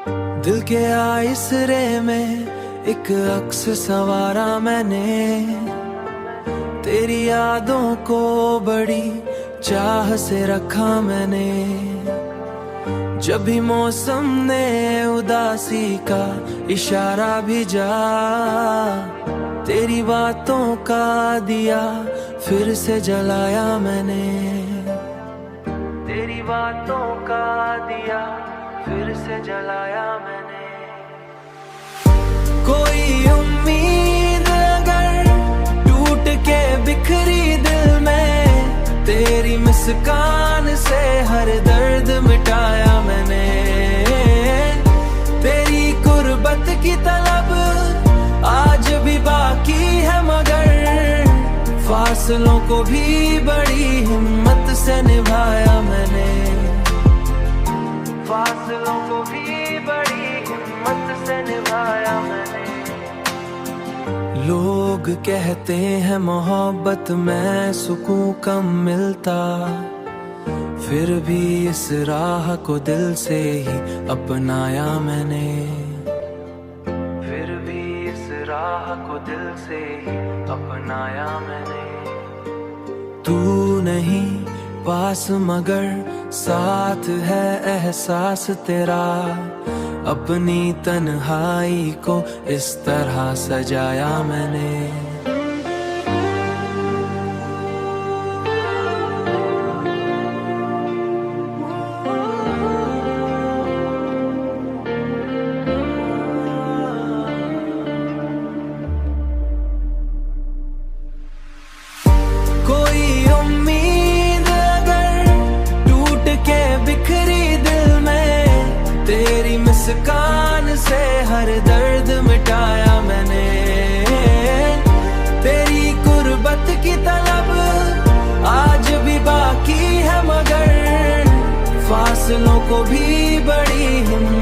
दिल के आइसरे में एक अक्स संवारा मैंने, तेरी यादों को बड़ी चाह से रखा मैंने। जब भी मौसम ने उदासी का इशारा भेजा, तेरी बातों का दिया फिर से जलाया मैंने। तेरी बातों का दिया फिर से जलाया मैंने। कोई उम्मीद अगर टूट के बिखरी दिल में, तेरी मुस्कान से हर दर्द मिटाया मैंने। तेरी कुर्बत की तलब आज भी बाकी है, मगर फासलों को भी बड़ी हिम्मत से निभाया मैंने। फासलों को भी बड़ी हिम्मत से निभाया मैंने। लोग कहते हैं मोहब्बत में सुकून कम मिलता, फिर भी इस राह को दिल से ही अपनाया मैंने। फिर भी इस राह को दिल से ही अपनाया मैंने। तू नहीं पास मगर साथ है एहसास तेरा, अपनी तन्हाई को इस तरह सजाया मैंने। कोई उम्मीद अगर टूट के बिखरी दिल में, तेरी मुस्कान से हर दर्द मिटाया मैंने। तेरी कुर्बत की तलब आज भी बाकी है, मगर फासलों को भी बड़ी हिम्मत